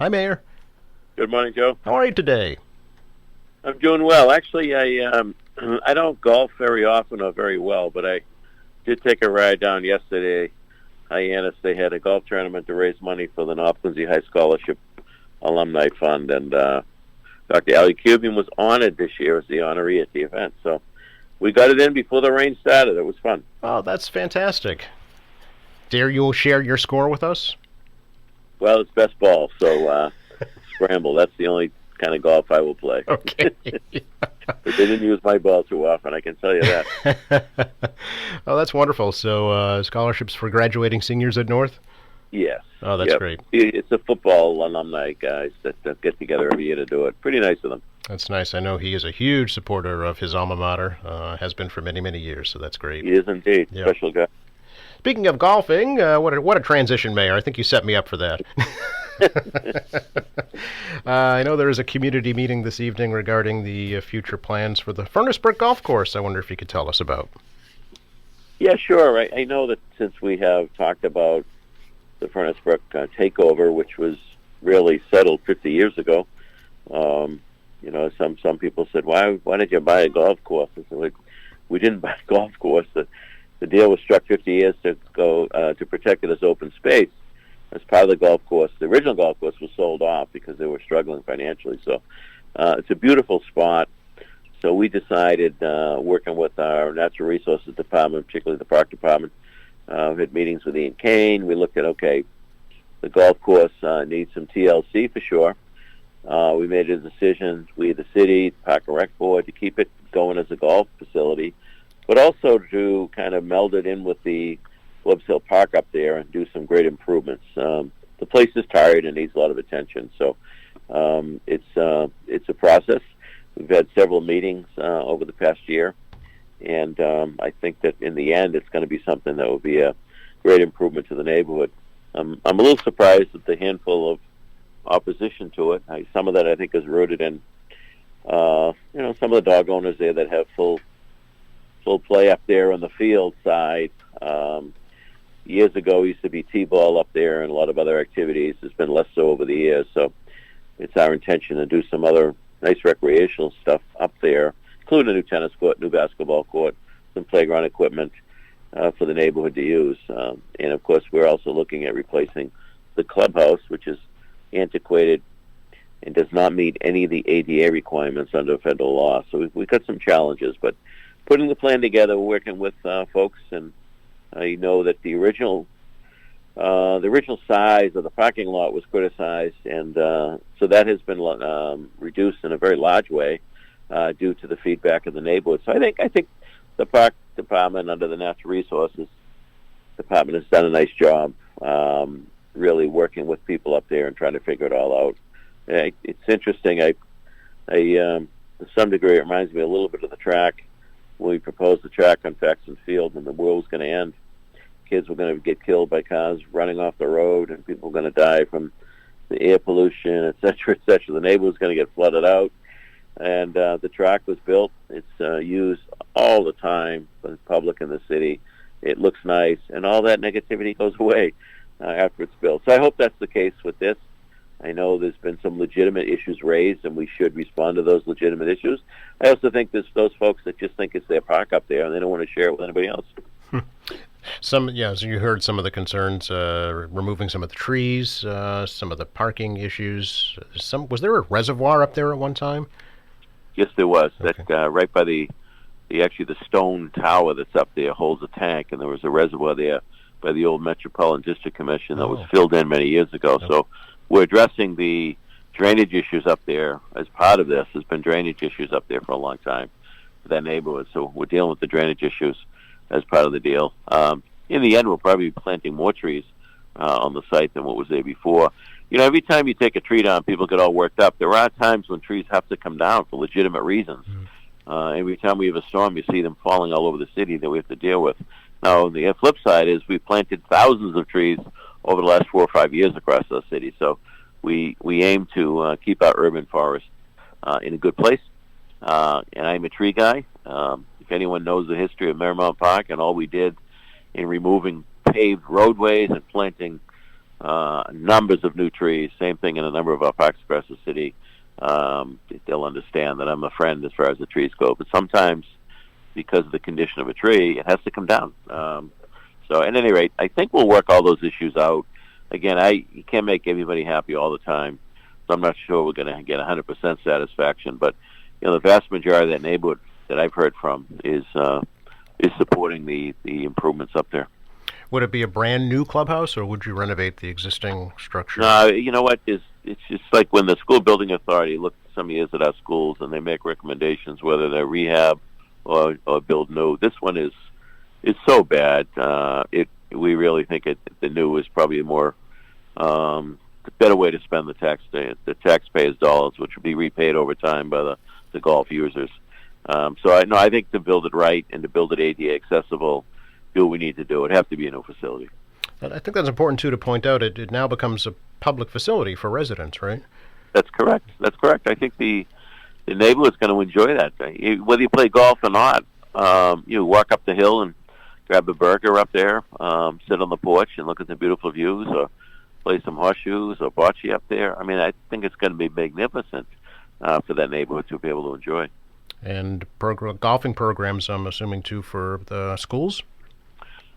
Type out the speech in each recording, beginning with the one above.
Hi, Mayor. Good morning, Joe. How are you today? I'm doing well. Actually, I don't golf very often or very well, but I did take a ride down yesterday. Hyannis, they had a golf tournament to raise money for the North Quincy High Scholarship Alumni Fund, and Dr. Ali Cuban was honored this year as the honoree at the event. So we got it in before the rain started. It was fun. Oh, that's fantastic. Dare you share your score with us? Well, it's best ball, so scramble. That's the only kind of golf I will play. Okay. But they didn't use my ball too often, I can tell you that. Oh, that's wonderful. So, scholarships for graduating seniors at North? Yes. Oh, that's great. It's a football alumni guys that get together every year to do it. Pretty nice of them. That's nice. I know he is a huge supporter of his alma mater, has been for many, many years, so that's great. He is indeed. Yep. Special guy. Speaking of golfing, what a transition, Mayor. I think you set me up for that. I know there is a community meeting this evening regarding the future plans for the Furnace Brook Golf Course. I wonder if you could tell us about. Yeah, sure. I know that since we have talked about the Furnace Brook takeover, which was really settled 50 years ago, some people said, why did you buy a golf course? I said, we didn't buy a golf course. The deal was struck 50 years to go to protect it as open space. As part of the golf course, the original golf course was sold off because they were struggling financially. So it's a beautiful spot. So we decided, working with our Natural Resources Department, particularly the Park Department, we had meetings with Ian Kane. We looked at, the golf course needs some TLC for sure. We made a decision, we, the city, Park and Rec Board, to keep it going as a golf facility, but also to kind of meld it in with the Loebs Hill Park up there and do some great improvements. The place is tired and needs a lot of attention, so it's a process. We've had several meetings over the past year, and I think that in the end it's going to be something that will be a great improvement to the neighborhood. I'm a little surprised at the handful of opposition to it. Some of that I think is rooted in some of the dog owners there that have full play up there on the field side. Years ago, it used to be T-ball up there and a lot of other activities. It's been less so over the years, so it's our intention to do some other nice recreational stuff up there, including a new tennis court, new basketball court, some playground equipment for the neighborhood to use. And, of course, we're also looking at replacing the clubhouse, which is antiquated and does not meet any of the ADA requirements under federal law. So we've got some challenges, but putting the plan together, we're working with folks, and I know that the original size of the parking lot was criticized, and so that has been reduced in a very large way due to the feedback of the neighborhood. So I think the Park Department under the Natural Resources Department has done a nice job really working with people up there and trying to figure it all out. It's interesting. To some degree, it reminds me a little bit of the track. We proposed the track on Faxon Field, and the world was going to end. Kids were going to get killed by cars running off the road, and people were going to die from the air pollution, et cetera, et cetera. The neighborhood was going to get flooded out, and the track was built. It's used all the time by the public in the city. It looks nice, and all that negativity goes away after it's built. So I hope that's the case with this. I know there's been some legitimate issues raised, and we should respond to those legitimate issues. I also think there's those folks that just think it's their park up there, and they don't want to share it with anybody else. So you heard some of the concerns, removing some of the trees, some of the parking issues. Was there a reservoir up there at one time? Yes, there was. Okay. That right by the stone tower that's up there holds a tank, and there was a reservoir there by the old Metropolitan District Commission that was filled in many years ago. Yep. So we're addressing the drainage issues up there as part of this. There's been drainage issues up there for a long time for that neighborhood, so we're dealing with the drainage issues as part of the deal. In the end, we'll probably be planting more trees on the site than what was there before. Every time you take a tree down, people get all worked up. There are times when trees have to come down for legitimate reasons. Every time we have a storm, you see them falling all over the city that we have to deal with. Now, the flip side is we planted thousands of trees over the last 4 or 5 years across the city. So we aim to keep our urban forest in a good place. And I'm a tree guy. If anyone knows the history of Marymount Park and all we did in removing paved roadways and planting numbers of new trees. Same thing in a number of our parks across the city. They'll understand that I'm a friend as far as the trees go. But sometimes, because of the condition of a tree, it has to come down. So at any rate, I think we'll work all those issues out. Again, you can't make everybody happy all the time, so I'm not sure we're going to get 100% satisfaction. But the vast majority of that neighborhood that I've heard from is supporting the improvements up there. Would it be a brand new clubhouse, or would you renovate the existing structure? No, you know what? It's just like when the school building authority looks some years at our schools and they make recommendations whether they're rehab or build new. This one is so bad. We really think the new is probably a more the better way to spend the taxpayers' dollars, which will be repaid over time by the golf users. So I think to build it right and to build it ADA accessible, do what we need to do. It'd have to be a new facility. I think that's important too to point out. It now becomes a public facility for residents, right? That's correct. I think the neighborhood's going to enjoy that. Whether you play golf or not, you walk up the hill and grab a burger up there, sit on the porch and look at the beautiful views, or play some horseshoes or bocce up there. I mean, I think it's going to be magnificent for that neighborhood to be able to enjoy. And golfing programs, I'm assuming, too, for the schools?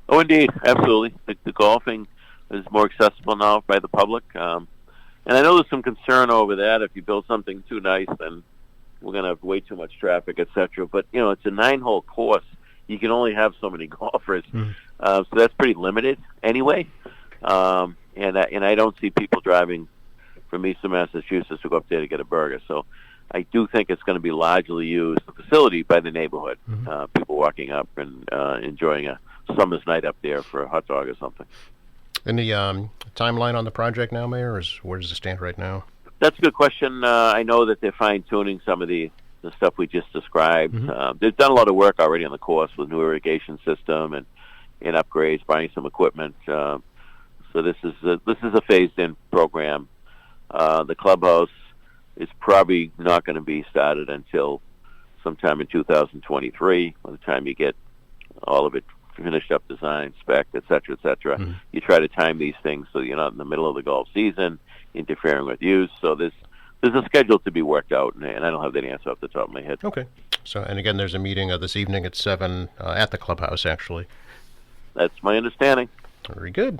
Oh, indeed. Absolutely. The golfing is more accessible now by the public. And I know there's some concern over that. If you build something too nice, then we're going to have way too much traffic, etc. But, it's a 9-hole course. You can only have so many golfers. So that's pretty limited anyway. And I don't see people driving from Eastern Massachusetts to go up there to get a burger. So I do think it's going to be largely used, the facility, by the neighborhood. People walking up and enjoying a summer's night up there for a hot dog or something. Any timeline on the project now, Mayor, or where does it stand right now? That's a good question. I know that they're fine-tuning some of the stuff we just described. They've done a lot of work already on the course with new irrigation system and upgrades, buying some equipment. So this is a phased-in program. The clubhouse is probably not going to be started until sometime in 2023. By the time you get all of it finished up, design, spec, et cetera, you try to time these things so you're not in the middle of the golf season interfering with use. So there's a schedule to be worked out, and I don't have that answer off the top of my head. Okay. So, and again, there's a meeting this evening at 7 at the clubhouse, actually. That's my understanding. Very good.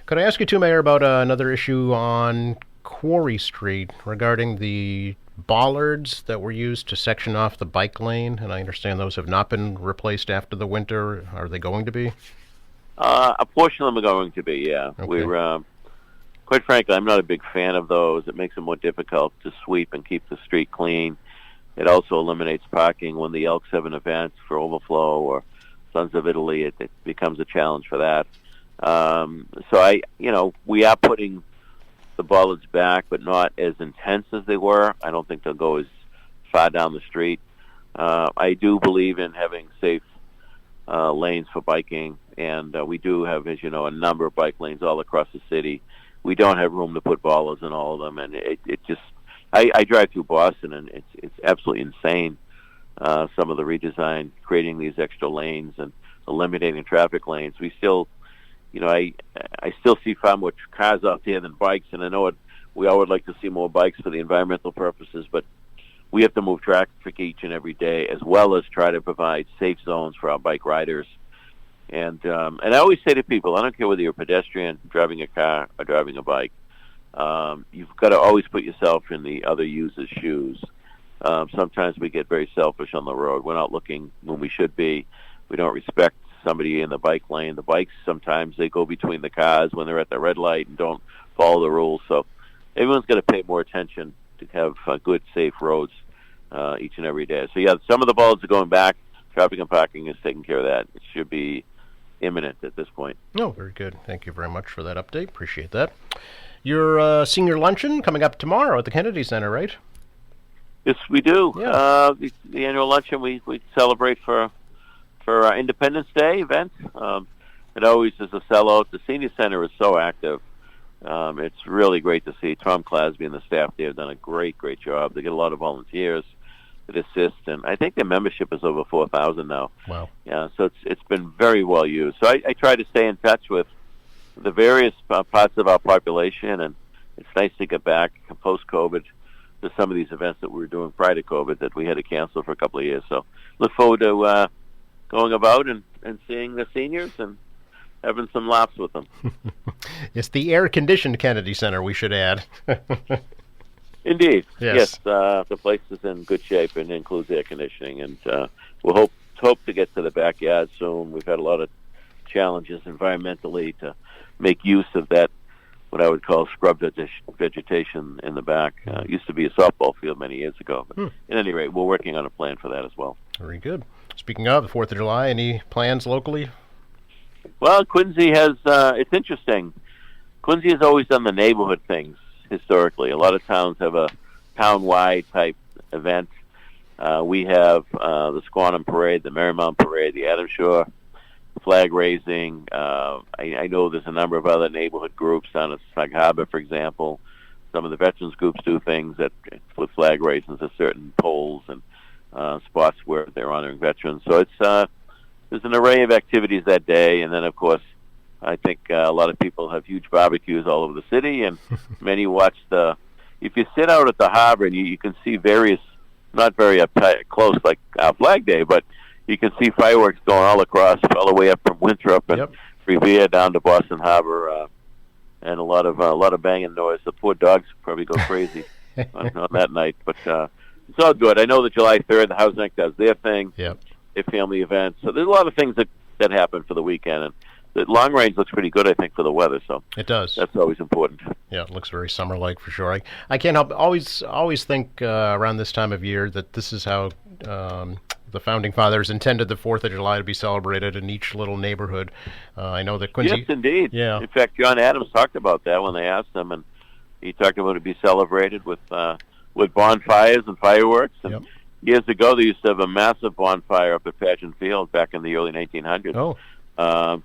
Could I ask you, too, Mayor, about another issue on Quarry Street regarding the bollards that were used to section off the bike lane? And I understand those have not been replaced after the winter. Are they going to be? A portion of them are going to be, yeah. Okay. We're quite frankly, I'm not a big fan of those. It makes it more difficult to sweep and keep the street clean. It also eliminates parking when the Elks have an event for overflow or Sons of Italy. It becomes a challenge for that. So we are putting the bollards back, but not as intense as they were. I don't think they'll go as far down the street. I do believe in having safe lanes for biking, and we do have, as you know, a number of bike lanes all across the city. We don't have room to put bollards in all of them, and it just. I drive through Boston, and it's absolutely insane. Some of the redesign, creating these extra lanes and eliminating traffic lanes. We still, I still see far more cars out there than bikes, and I know we all would like to see more bikes for the environmental purposes, but we have to move traffic each and every day, as well as try to provide safe zones for our bike riders. And I always say to people, I don't care whether you're a pedestrian, driving a car, or driving a bike, you've got to always put yourself in the other user's shoes. Sometimes we get very selfish on the road. We're not looking when we should be. We don't respect somebody in the bike lane. The bikes, sometimes they go between the cars when they're at the red light and don't follow the rules. So everyone's got to pay more attention to have good, safe roads each and every day. So, yeah, some of the bollards are going back. Traffic and parking is taking care of that. It should be imminent at this point. Oh, very good. Thank you very much for that update. Appreciate that. Your senior luncheon coming up tomorrow at the Kennedy Center, right? Yes, we do. Yeah. The annual luncheon we celebrate for our Independence Day event. It always is a sellout. The senior center is so active. It's really great to see. Tom Clasby and the staff there have done a great job. They get a lot of volunteers that assist, and I think their membership is over 4,000 now. Wow. Yeah, so it's been very well used. So I try to stay in touch with the various parts of our population, and it's nice to get back post-COVID to some of these events that we were doing prior to COVID that we had to cancel for a couple of years. So look forward to going about and seeing the seniors and having some laughs with them. It's the air-conditioned Kennedy Center, we should add. Indeed. Yes. The place is in good shape and includes air conditioning, and we'll hope to get to the backyard soon. We've had a lot of challenges environmentally to make use of that, what I would call scrub vegetation in the back. It used to be a softball field many years ago. But at any rate, we're working on a plan for that as well. Very good. Speaking of the 4th of July, any plans locally? Well, Quincy has, it's interesting. Quincy has always done the neighborhood things historically. A lot of towns have a town-wide type event. We have the Squantum Parade, the Marymount Parade, the Adams Shore flag raising. I know there's a number of other neighborhood groups down at Sag Harbor, for example. Some of the veterans groups do things with flag raisings at certain poles and spots where they're honoring veterans. So it's there's an array of activities that day, and then of course I think a lot of people have huge barbecues all over the city, and many watch if you sit out at the harbor and you can see various, not very close like Flag Day, but you can see fireworks going all across, all the way up from Winthrop and Revere down to Boston Harbor, and a lot of banging noise. The poor dogs probably go crazy on that night, but it's all good. I know that July 3rd, the Housing Act does their thing, their family events. So there's a lot of things that happen for the weekend, and the long range looks pretty good, I think, for the weather. So it does. That's always important. Yeah, it looks very summer-like for sure. I can't help always think around this time of year that this is how the Founding Fathers intended the 4th of July to be celebrated in each little neighborhood. I know that Quincy... Yes, indeed. Yeah. In fact, John Adams talked about that when they asked him, and he talked about it be celebrated with bonfires and fireworks. And years ago, they used to have a massive bonfire up at Pageant Field back in the early 1900s. Oh.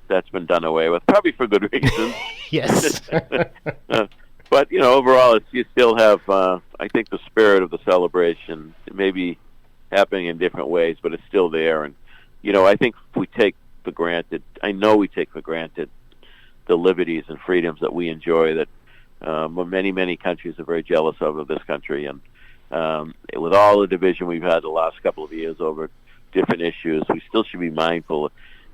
That's been done away with, probably for good reasons. Yes. But, overall, you still have, I think, the spirit of the celebration maybe happening in different ways, but it's still there. And, I think we take for granted, I know we take for granted the liberties and freedoms that we enjoy that many, many countries are very jealous of this country. And with all the division we've had the last couple of years over different issues, we still should be mindful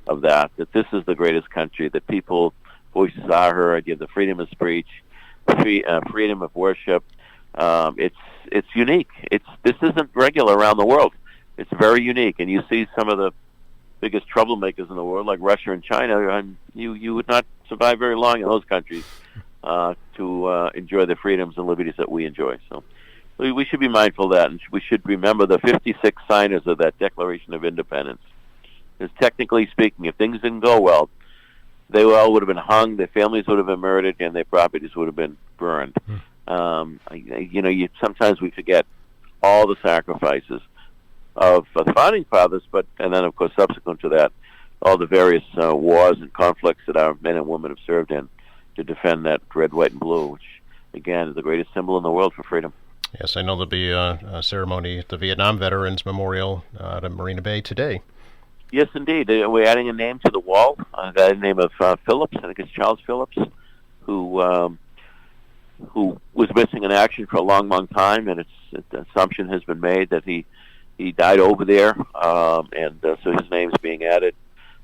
of that this is the greatest country, that people voices are heard, you have the freedom of speech, freedom of worship. It's unique. This isn't regular around the world. It's very unique, and you see some of the biggest troublemakers in the world, like Russia and China, and you would not survive very long in those countries to enjoy the freedoms and liberties that we enjoy. So we should be mindful of that, and we should remember the 56 signers of that Declaration of Independence. Because technically speaking, if things didn't go well, they all would have been hung, their families would have been murdered, and their properties would have been burned. Sometimes we forget all the sacrifices of the Founding Fathers, and then, of course, subsequent to that, all the various wars and conflicts that our men and women have served in to defend that red, white, and blue, which, again, is the greatest symbol in the world for freedom. Yes, I know there'll be a ceremony at the Vietnam Veterans Memorial at Marina Bay today. Yes, indeed. We're adding a name to the wall, a guy named Phillips, I think it's Charles Phillips, who was missing in action for a long, long time, and the assumption has been made that he died over there, and so his name's being added.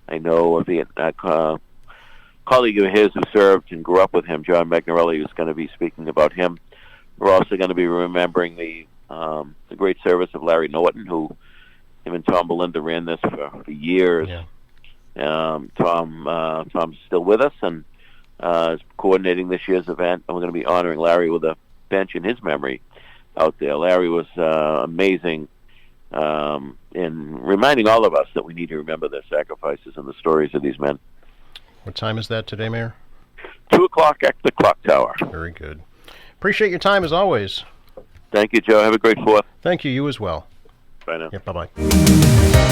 I know a colleague of his who served and grew up with him, John Magnarelli, who's going to be speaking about him. We're also going to be remembering the great service of Larry Norton, who him and Tom Belinda ran this for years. Yeah. Tom's still with us and is coordinating this year's event, and we're going to be honoring Larry with a bench in his memory out there. Larry was amazing in reminding all of us that we need to remember their sacrifices and the stories of these men. What time is that today, Mayor? 2:00 at the clock tower. Very good. Appreciate your time as always. Thank you, Joe. Have a great 4th. Thank you. You as well. Bye now. Yeah, bye-bye.